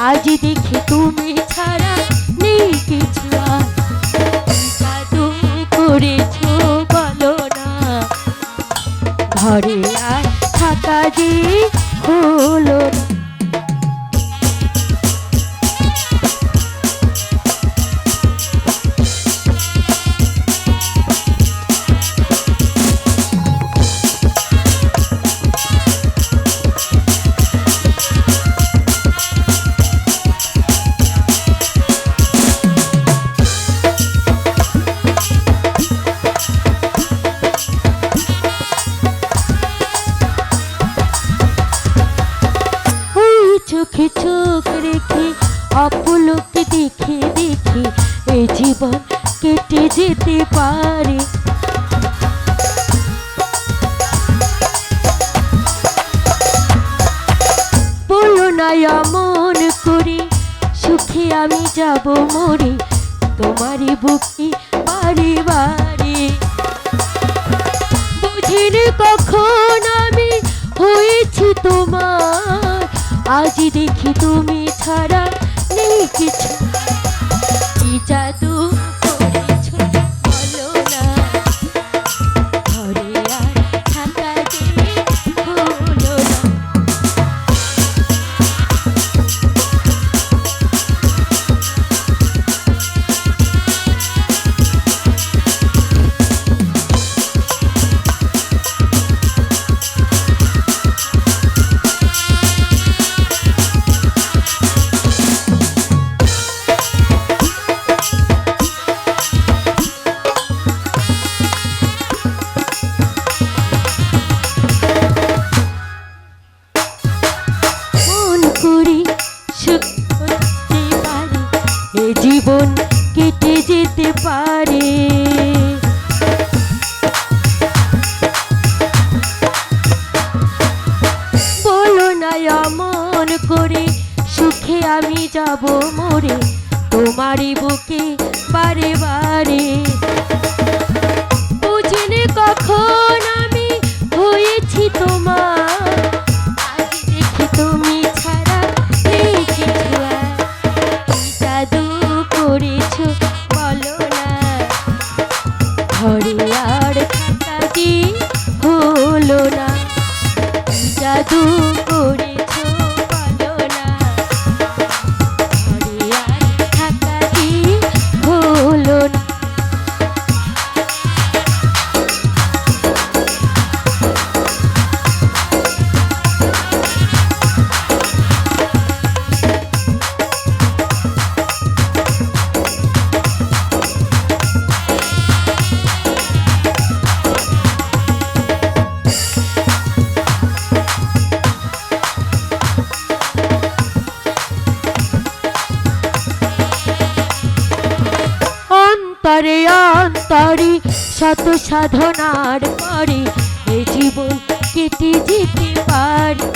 আজ দেখি তুমি ছাড়া নেই কিছু আর। জাদু করেছো বলো না, ঘরে আর থাকা যে হলো না। চোখে চোখ রেখে অপলোকে দেখে দেখে এই জীবন কেটে যেতে পারে। বলো না এমন করে সুখে আমি যাব মরে, তোমারই বুকে বারে বারে। বুঝিনি কখন আমি হয়েছি তোমার, আজ দেখি তুমি ছাড়া নেই কিছু। কি জাদু করেছো বলো না, ঘরে আর থাকা যে হলো না। জীবন কেটে যেতে পারে। বলো না এমন করে সুখে আমি যাব মরে, তোমারই বুকে বারে বারে। বুঝিনি কখন আমি হয়েছি তোমার, আজ দেখি তুমি ছাড়া নেই কিছু আর। জাদু করেছো বলো না, ঘরে আর থাকা যে হলো না। জাদু করেছো বলো না, ঘরে আর থাকা যে হলো না। অন্তরে অন্তরে শত সাধনার পরে এ জীবন কেটে যেতে পারে।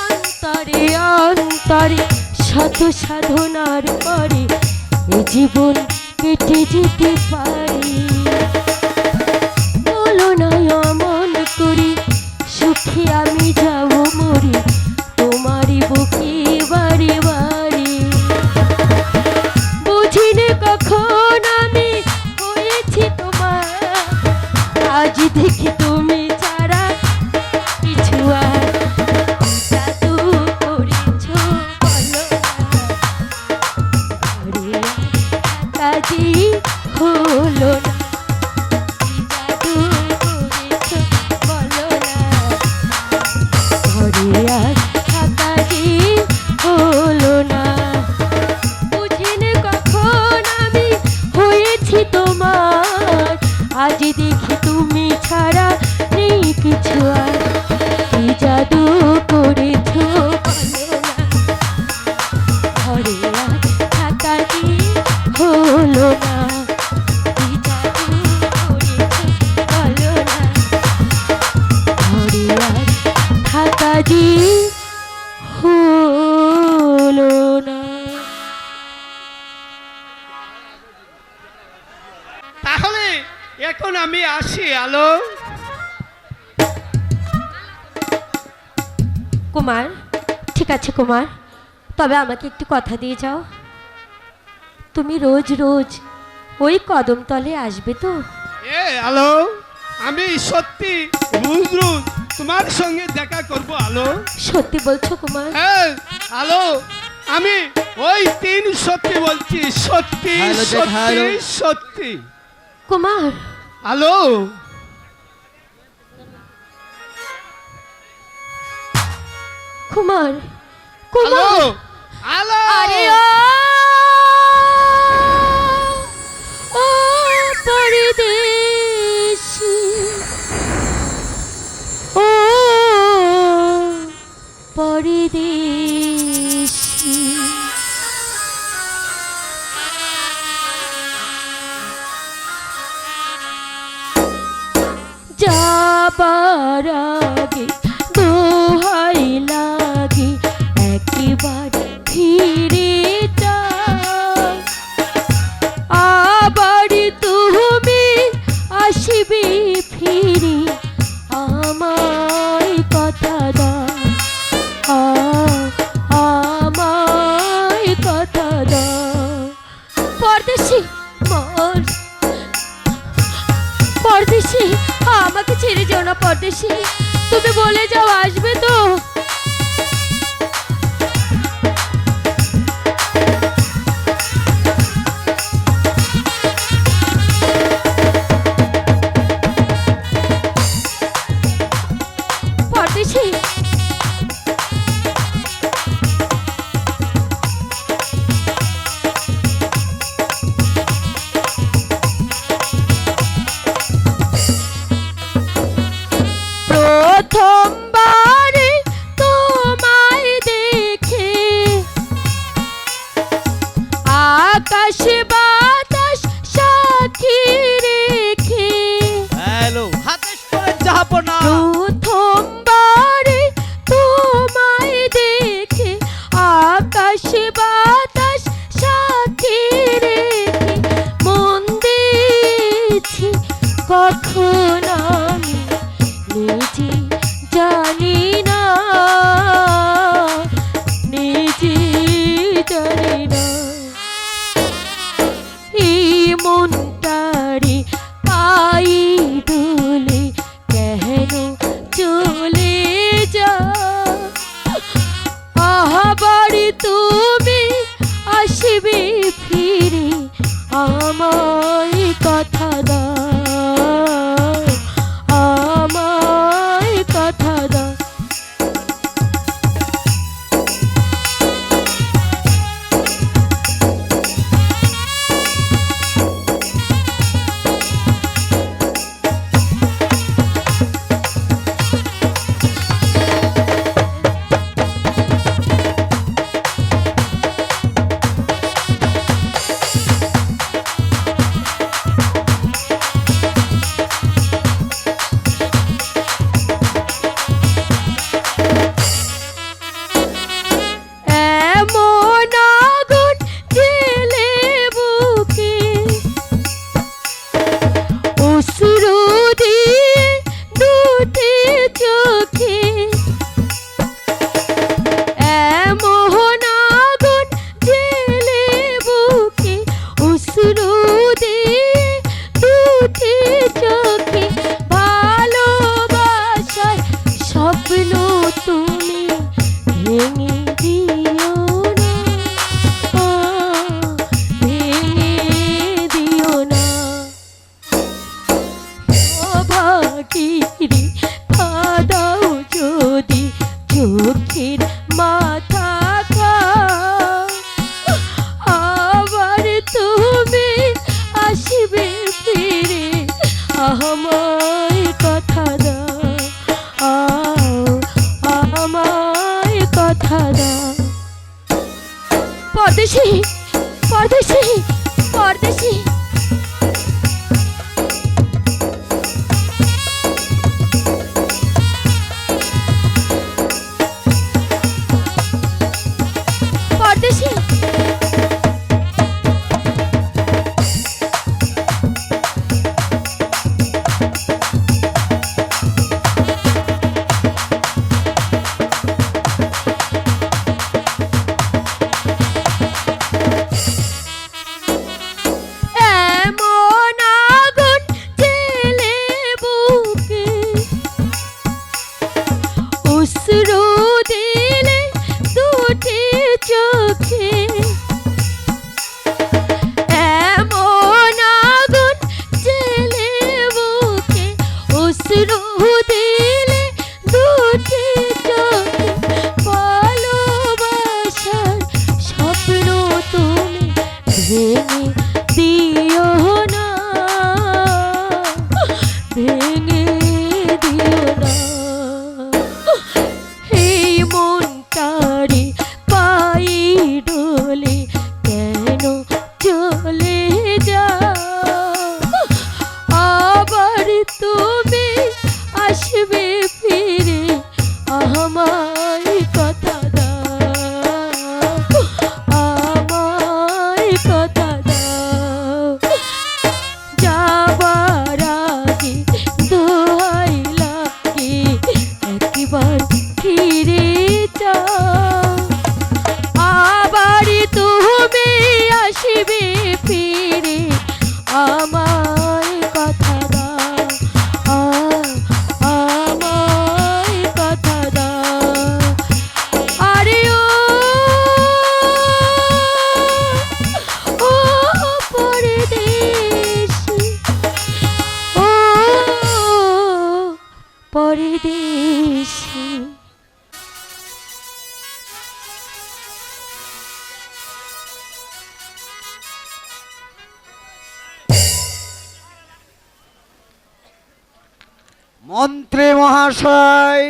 অন্তরে অন্তরে শত সাধনার পরে এ জীবন কেটে যেতে পারে। বলো না এমন করে সুখে আমি যাব মরে, তোমারই বুকে বারে বারে। বুঝিনি কখন আমি হয়েছি তোমার, আজ দেখি তুমি ছাড়া কিছু আর। জাদু করেছো বলো না, ঘরে থাকা যে হলো না। জাদু করেছো বলো না, ঘরে আর থাকা যে হলো না। বুঝিনি কখন আমি হয়েছি তোমার, আজ দেখি তুমি ছাড়া নেই কিছু আর। কি জাদু করেছো বলো না, ঘরে আর থাকা যে হলো না। কি জাদু করেছো বলো না, ঘরে আর থাকা যে হলো না। তাহলে এখন আমি আসি আলো। কুমার, ঠিক আছে কুমার, তবে আমাকে একটু কথা দিয়ে যাও। তুমি রোজ রোজ ওই কদমতলে আসবে তো? আলো, আমি সত্যি রোজ রোজ তোমার সঙ্গে দেখা করব আলো। সত্যি বলছো কুমার? হ্যাঁ আলো, আমি ওই তিন সত্যি বলছি, সত্যি সত্যি সত্যি। কুমার আলো, কুমার, আলো, কুমার, আলো। আরে ও পরদেশি, ও পরদেশি, যাবার আগে দোহাই লাগে একবার ফিরে যাও, আবার তুমি আসবে ফিরে, আমায় কথা দাও, আমায় কথা দাও। পরদেশি মর, পরদেশি আমাকে ছেড়ে যেও না পরদেশি, তুমি বলে যাও আসবে তো? পরদেশি প্রথমবারে তোমায় দেখে আকাশ বাতাস সাক্ষী রেখে, হ্যালো হাতেশ করে যাবনা। প্রথমবারে তোমায় দেখে আকাশ বাতাস সাক্ষী রেখে, মন দিয়েছি কখন আমি নিজে জানি না, নিজে জানি না, এই মনটারে পাই ডুলে কেন চলে যা, আবার তুমি আসবে ফিরে, আমায় কথা দাও, আমায় কথা দাও। এমন আগুন জেলে বুকে অশ্রু দিয়ে দুটি চোখে, এমন আগুন জেলে বুকে অশ্রু দিয়ে দুটি চোখে, ভালোবাসার স্বপ্ন তুমি ভেঙে দিও না, ভেঙে দিও না। অভাগীরে কাঁদাও যদি চোখের মাথা খাও, আবার তুমি আসবে ফিরে, আমায় কথা দাও, আমায় কথা দাও। পরদেশি, পরদেশি, পরদেশি, পরদেশি। মন্ত্রী মহাশয়,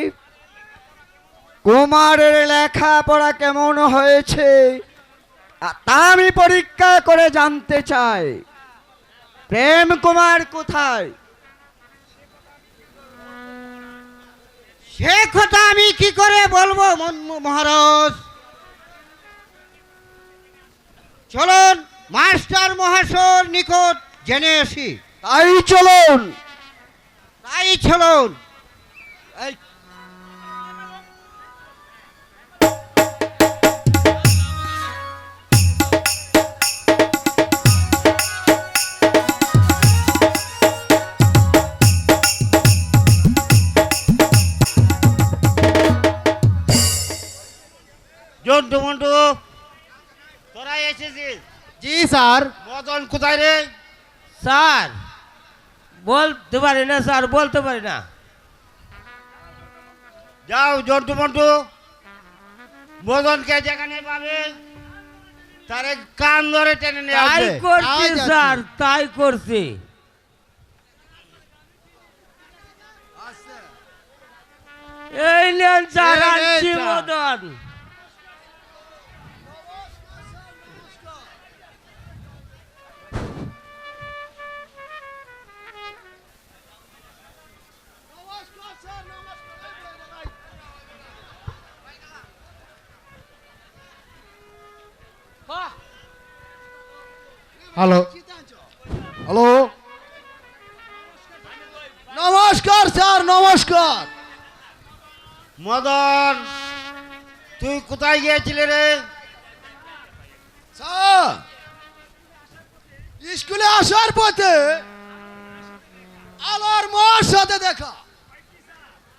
কুমারের লেখাপড়া কেমন হয়েছে তা আমি পরীক্ষা করে জানতে চাই। প্রেম কুমার কোথায়? সে কথা আমি কি করে বলবো মহারাজ? চলুন মাস্টার মহাশয়ের নিকট জেনে আসি। তাই চলুন। তাই চলুন। জন্টু মন্টু, তোরা এসেছিস? জি স্যার। মদন কোথায় রে? স্যার বলতে পারি না স্যার, বলতে পারি না। যাও জন্টু মন্টু, মদনকে যেখানে পাবে তারে কান ধরে টেনে নিয়ে তাই আসবে। করছি স্যার, তাই করছি। এই নেন স্যার, এই নে আনছি স্যার। মদন। হ্যালো হ্যালো, নমস্কার স্যার, নমস্কার। মদন, তুই কোথায় গিয়েছিলি রে? স্যার, স্কুলে আসার পথে আলোর মার সাথে দেখা।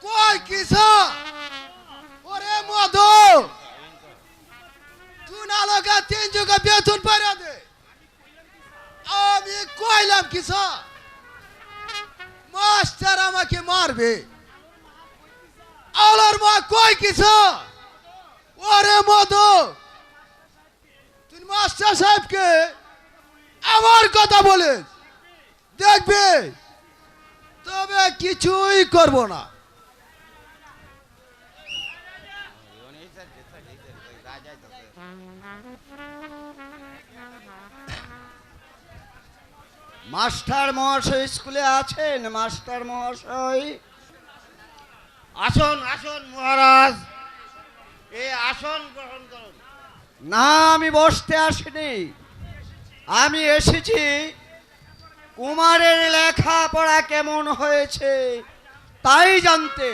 কই কি স্যার? ওরে মধু, তুই নালকা 3 যুগে বেতন পাইরা দে। আমি কইলাম কি স্যার, মাস্টার আমাকে মারবে। আলোর মা কই কি স্যার? ওরে মধু, তুই মাস্টার সাহেবকে আমার কথা বলে দেখবে, তবে কিছুই করব না। মাস্টার মহাশয় স্কুলে আছেন? মাস্টার মহাশয়, আসুন আসুন মহারাজ, এই আসন গ্রহণ করুন। না, আমি বসতে আসিনি। আমি এসেছি কুমারের লেখাপড়া কেমন হয়েছে তাই জানতে।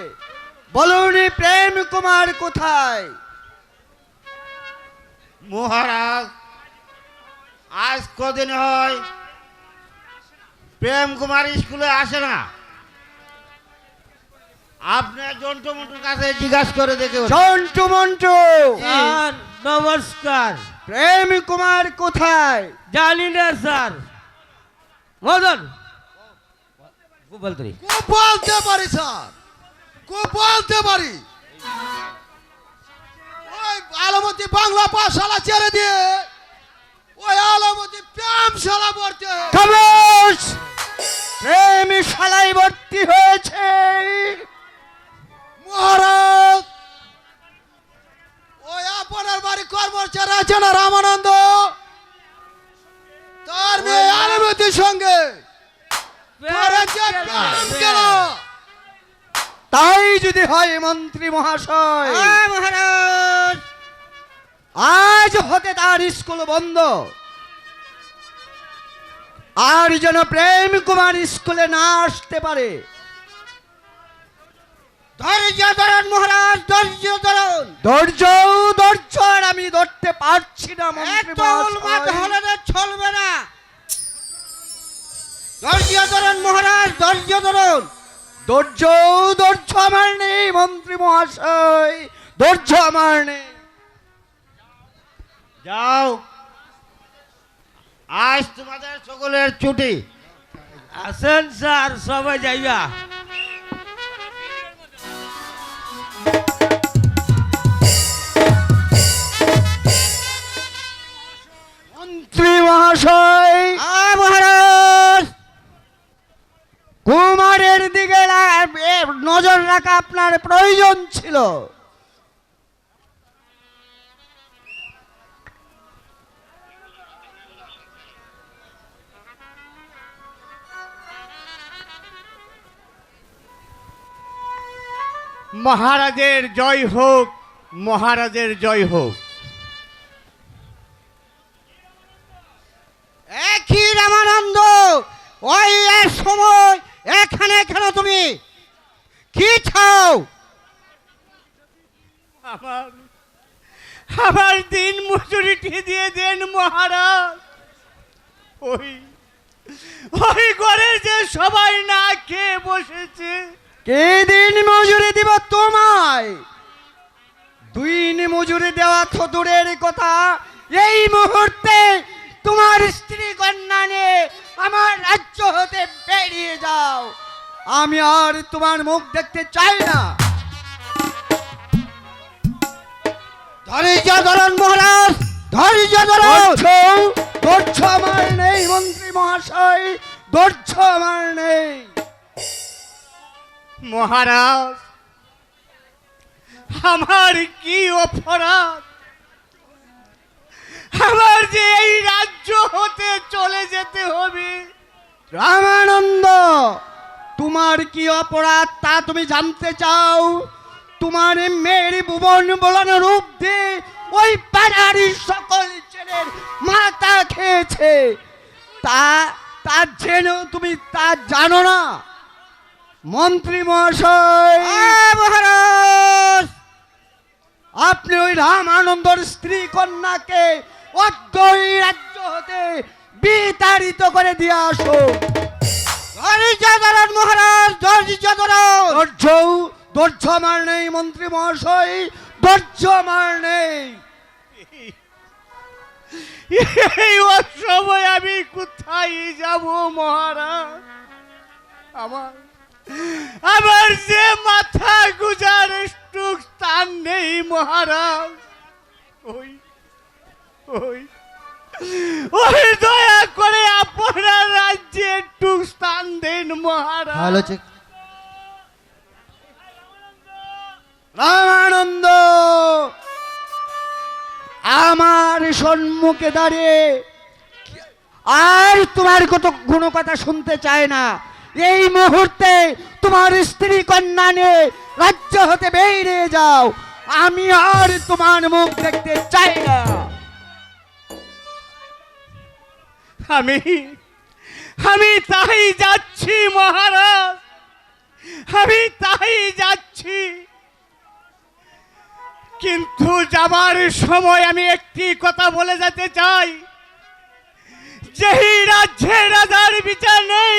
বলুন, প্রেম কুমার কোথায়? মহারাজ, আজ কদিন হয় প্রেম কুমার স্কুলে আসে না। আপনি জন্টু মন্টুর কাছে জিজ্ঞাসা করে দেখে। জন্টু মন্টু, স্যার নমস্কার। প্রেম কুমার কোথায়? জানি না স্যার। মদন বলতে খুব বলতে পারি স্যার, খুব বলতে পারি। ওই আলমতি বাংলা পাঠশালা ছেড়ে দিয়ে ওই আলমতি প্রেমশালা ভর্তি হয়ে- খামোশ! প্রেম শালায় ভর্তি হয়েছে। মহারাজ, ওই আপনার বাড়ি কর্মচারী আছে না রামানন্দ, তার মেয়ে আলমতির সঙ্গে করেছে প্রেম খেলা। তাই যদি হয় মন্ত্রী মহাশয়, মহারাজ, আজ হতে তার স্কুল বন্ধ। আর যেন প্রেম কুমার স্কুলে না আসতে পারে। ধৈর্য ধরুন মহারাজ, ধৈর্য ধরুন। ধৈর্য আর আমি ধরতে পারছি না মন্ত্রী এত উন্মাদ মহাশয়। হলে তো চলবে না। ধৈর্য ধরুন মহারাজ, ধৈর্য ধরুন। ধৈর্য আমার নেই মন্ত্রী মহাশয়, ধৈর্য আমার নেই। যাও, আজ তোমাদের সকলের ছুটি। আসেন স্যার, সবাই যাইবা। মন্ত্রী মহাশয়, মহারাজ, কুমারের দিকে নজর রাখা আপনার প্রয়োজন ছিল। মহারাজের জয় হোক, মহারাজের জয় হোক। একই রামানন্দ, ওই এক সময় এখানে কেন তুমি কি চাও? আমার আমার দিন মজুরিটি দিয়ে দেন মহারাজ। ওই ওই ঘরে যে সবাই না খেয়ে বসেছে, কে দিন মজুরি দিব তোমায়? দিন মজুরি দেওয়া তো দূরের কথা, এই মুহূর্তে তোমার স্ত্রী কন্যা নিয়ে আমার রাজ্য হতে বেরিয়ে যাও। আমি আর তোমার মুখ দেখতে চাই না। ধৈর্য ধরুন মহারাজ, ধৈর্য ধরুন। ধৈর্য আমার নেই মন্ত্রী মহাশয়, ধৈর্য আমার নেই। মহারাজ আমার কি অপরাধ? আমার যে এই রাজ্য হতে চলে যেতে হবে। রামানন্দ, তোমার কি অপরাধ তা তুমি জানতে চাও? তোমার মেয়ের ভুবন বলানো রূপ দিয়ে ওই পাড়ার সকল ছেলের মাথা খেয়েছে, তা জেনেও তুমি তা জানো না? মন্ত্রী মহাশয়, মহারাজ, আপনি ওই রামানন্দর স্ত্রী কন্যাকে অদ্যই রাজ্য হতে বিতাড়িত করে দিয়ে আসো। ধৈর্য ধরুন মহারাজ, ধৈর্য ধরুন। ধৈর্য আমার নেই মন্ত্রী মহাশয়, ধৈর্য আমার নেই। এই অসময় আমি কোথায় যাব মহারাজ? আমার আমার যে মাথা গুজার একটু স্থান নেই মহারাজ। ওই ওই ওই দয়া করে আপনার রাজ্যে একটু স্থান দেন মহারাজ। রামানন্দ, আমার সম্মুখে দাঁড়িয়ে আর তোমার কত কোনো কথা শুনতে চায় না। এই মুহূর্তে তোমার স্ত্রী কন্যা নিয়ে রাজ্য হতে বেরিয়ে যাও। আমি আর তোমার মুখ দেখতে চাই না। আমি তাই যাচ্ছি মহারাজ, আমি তাই যাচ্ছি। কিন্তু যাবার সময় আমি একটি কথা বলে যেতে চাই, যেই রাজ্যে রাজার বিচার নেই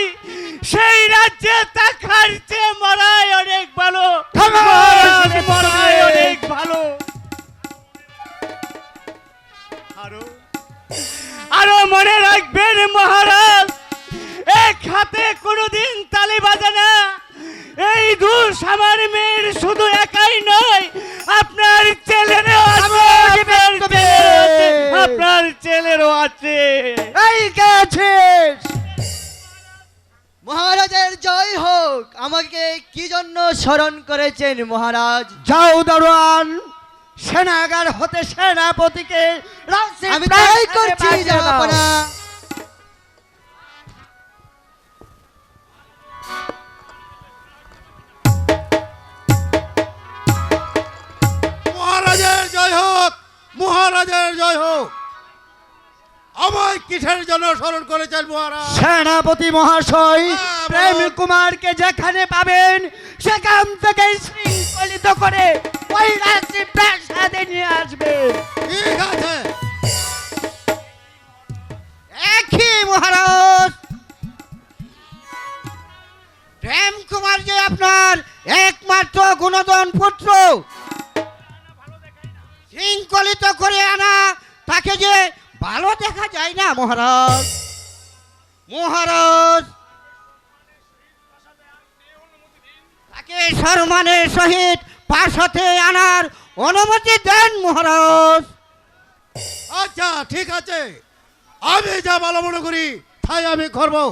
সেই রাজ্যে থাকার চেয়ে মরাই অনেক ভালো। মহারাজ, মরাই অনেক ভালো। আরো মনে রাখবেন মহারাজ, এক হাতে কোনোদিন তালি বাজে না। এই দোষ আমার মেয়ের শুধু একাই নয়, আপনার ছেলেরও আছে, আপনার ছেলেরও আছে। এই কে আছিস? মহারাজের জয় হোক। আমাকে কি জন্য স্মরণ করেছেন মহারাজ? যাও দারোয়ান, সেনাগার হতে সেনাপতিকে আমি তাই করছি জাহাপনা। মহারাজের জয় হোক, মহারাজের জয় হোক। আমায় কিসের জন্য স্মরণ করেছেন মহারাজ? সেনাপতি মহাশয়, হ্যাঁ, প্রেম বলুন। কুমারকে যেখানে পাবেন সেখান থেকে শৃঙ্খলিত করে ওই রাজ্যে প্রাসাদে নিয়ে আসবে। ঠিক আছে। একই মহারাজ, প্রেম কুমার যে আপনার একমাত্র গুণধন পুত্র, শৃঙ্খলিত করে আনা তাকে যে ভালো দেখা যায় না মহারাজ। মহারাজ, তাকে সম্মানের সহিত প্রাসাদে আনার অনুমতি দেন মহারাজ। আচ্ছা ঠিক আছে, আমি যা ভালো মনে করি তাই আমি করবো।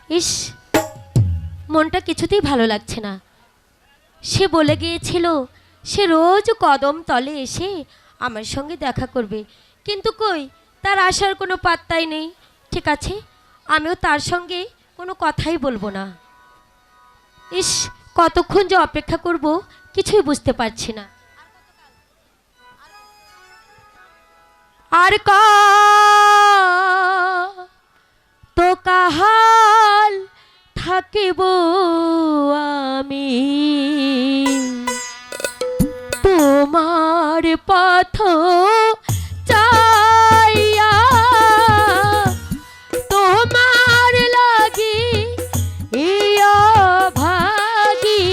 ইস, মনটা কিছুতেই ভালো লাগছে না। সে বলে গিয়েছিল সে রোজ কদম তলে এসে আমার সঙ্গে দেখা করবে, কিন্তু কই তার আসার কোনো পাত্তাই নেই। ঠিক আছে, আমিও তার সঙ্গে কোনো কথাই বলবো না। ইস, কতক্ষণ যে অপেক্ষা করব কিছুই বুঝতে পারছি না। আর তো কাহাল থাকিব আমি তোমার পথ চাইয়া, তোমার লাগি ইয়া ভাগি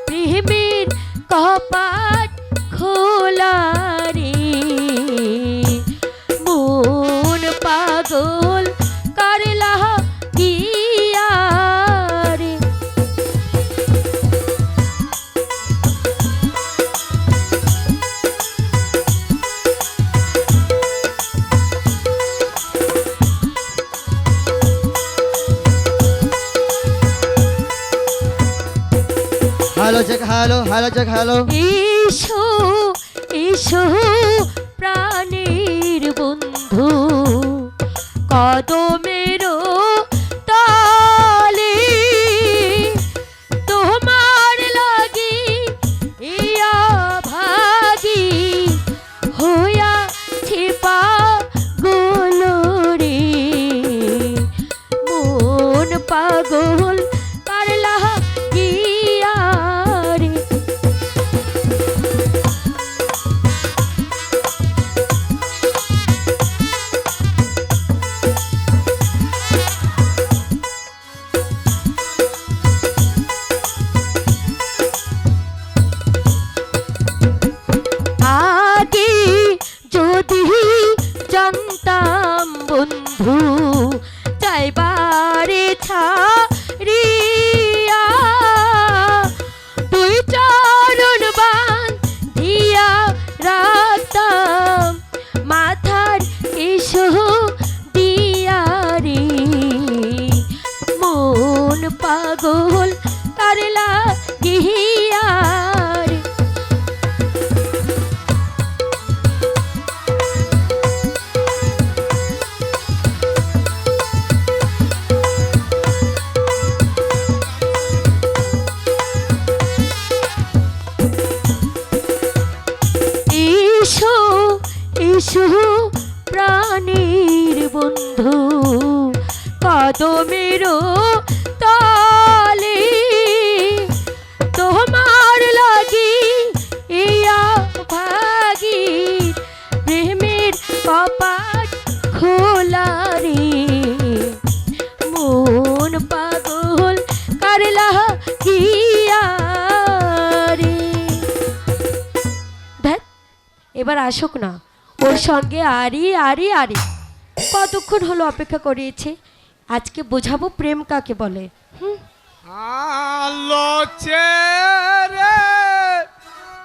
প্রেমের কপাট খোলা রে, মন পাগল করলা গিয়া রে। Hello check, hello check, hello. এসো এসো প্রাণের বন্ধু, কদমের তলে তোমার লাগি ইয়া ভাগি হইয়া ছিপা গোলরে, মন পাগল পারলা গিয়া রে। আগে যদি জানতাম বন্ধু যাইবারে ছাড়িয়া, দুই চরণ বাঁধিয়া রাখতাম মাথার এসো দিয়া রে, মন পাগল করলা গিয়া রে। এসো এসো প্রাণীর বন্ধু, কদমের তলে তোমার লাগি ইয়া ভাগি প্রেমের কপাট খোলা রে, মন পাগল করলা গিয়া রে। ধ্যাৎ, এবার আসুক না, ওর সঙ্গে আরি আরি আরি। কতক্ষণ হলো অপেক্ষা করিয়েছে, আজকে বোঝাবো প্রেম কাকে বলে। আলো চেরে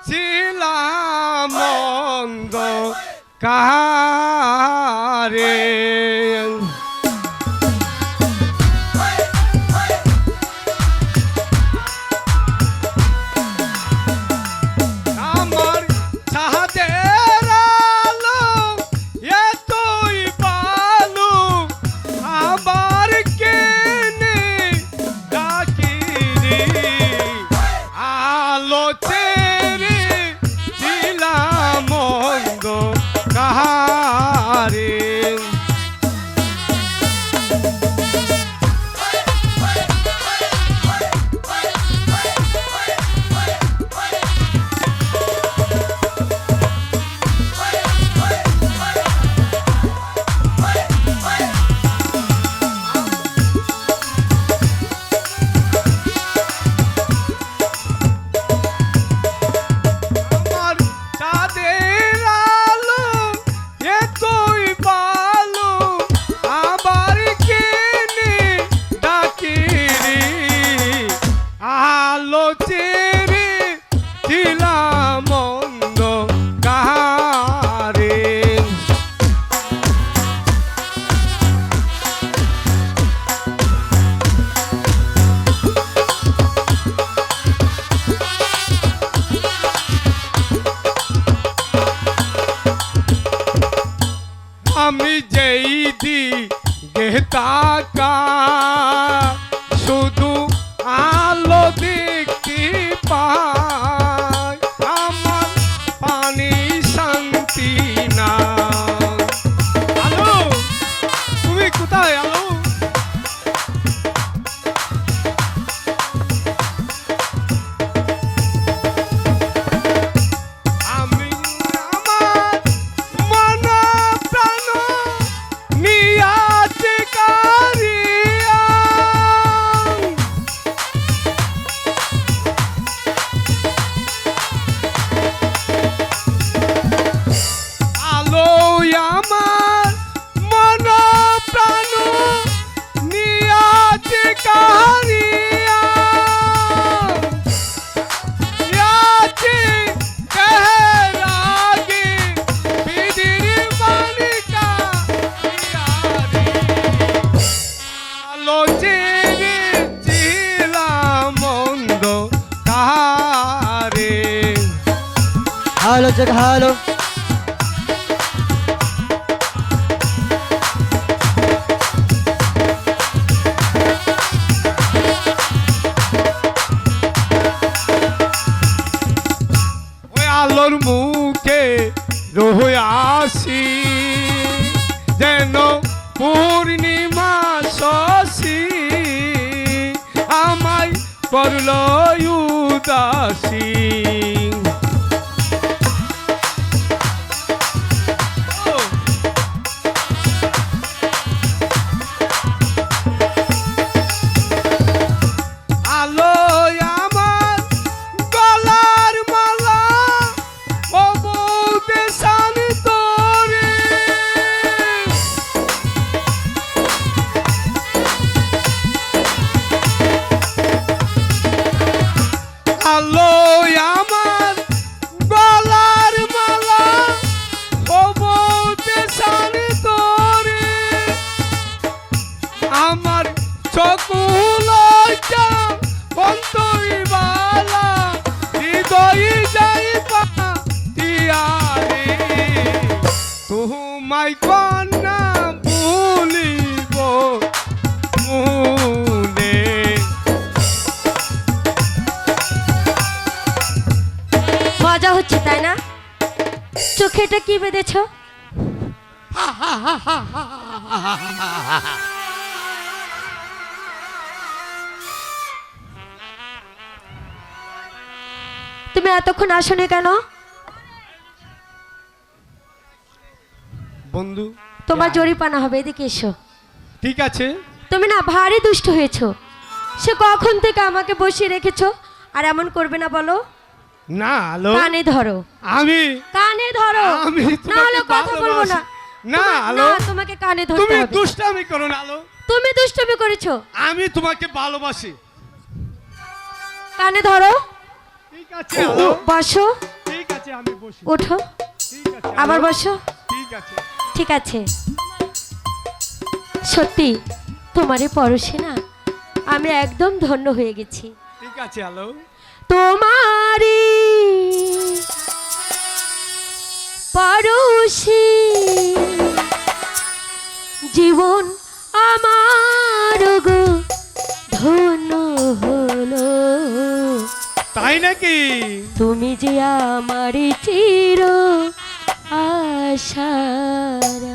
ছিলাম মন্দ কারে, আমার চাঁদের আলো এতই ভালো, আবার কেনে ডাকি রে, আলো চেরে ছিলাম মন্দ কাহারে। দিকে তাকায় শুধু আলো দেখতে পায় আমার পানি শান্তি না আলো তুমি কোথায় আলো আমি আমার মন প্রাণ নিয়াতে কারিয়া আলো আমার মন প্রাণ নিয়াতে কারিয়া याचे कहरागे बिदिर मानिका यारे आलो जेरे चिला मोंदो कारे হ্যালো চেক হ্যালো ওই আলোর মুখে রহয়াসি যেন পূর্ণিমা শশী আমায় করল উদাসী আলো আমার গলার মালা ও বউতে শান তোরে আলো আমার গলার মালা ও বউতে শান তোরে আমার চকুল অন্তরি বালা হৃদয় যাই পাতিয়ারে তোমায় কন্যা ভুলিব মনে মজা হচ্ছে তাই না? চোখে এটা কি বেঁধেছো? তুমি এতক্ষণ আসোনি কেন? বন্ধু তোমার জরিপানা হবে, এদিকে এসো। ঠিক আছে তুমি না ভারী দুষ্ট হয়েছো। সে কখন থেকে আমাকে বসিয়ে রেখেছো, আর এমন করবে না বলো? না আলো কানে ধরো, আমি কানে ধরো, আমি না হলে তোমাকে কথা বলবো না। না আলো না, তোমাকে কানে ধরতে তুমি হবে। দুষ্টামি করো না আলো তুমি দুষ্টুমি করেছো। আমি তোমাকে ভালোবাসি কানে ধরো, ঠিক আছে আলো বসো, ঠিক আছে আমি বসি ওঠো, ঠিক আছে আবার আলো, বসো। ঠিক আছে ঠিক আছে। সত্যি তোমার এই পরশে না আমি একদম ধন্য হয়ে গেছি। ঠিক আছে আলো তোমারি পরশে জীবন আমার গো ধন্য হলো। তাই নাকি তুমি যে আমার চির আশারা।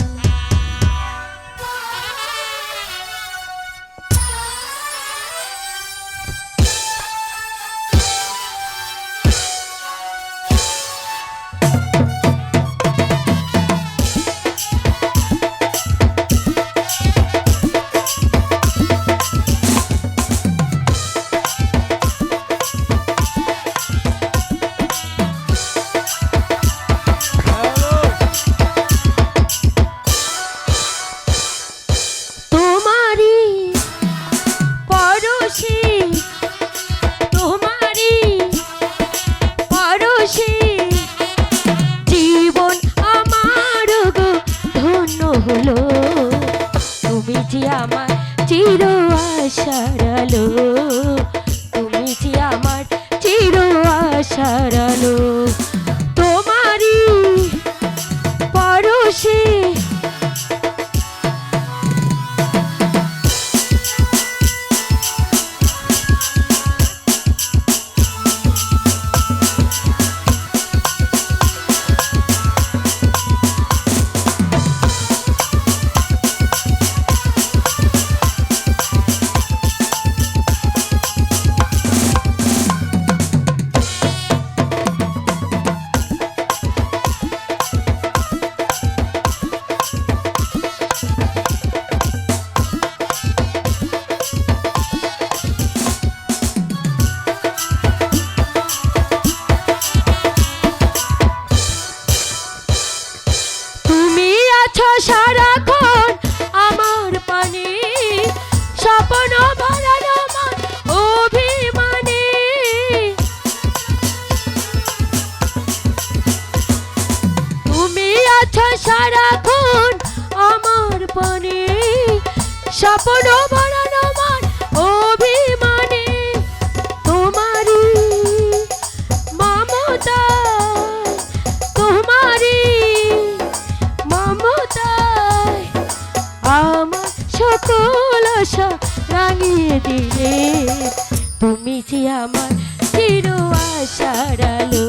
হলো তুমি যে আমার চির আশার আলো, তুমি যে আমার চির আশার আলো। তোমারই পরশে গোপনে স্বপ্ন ভরানো মান অভিমানে তোমারি মমতা তোমারি মমতায় আমার সকল আশা রাঙিয়ে দিলে তুমি যে আমার চির আশার আলো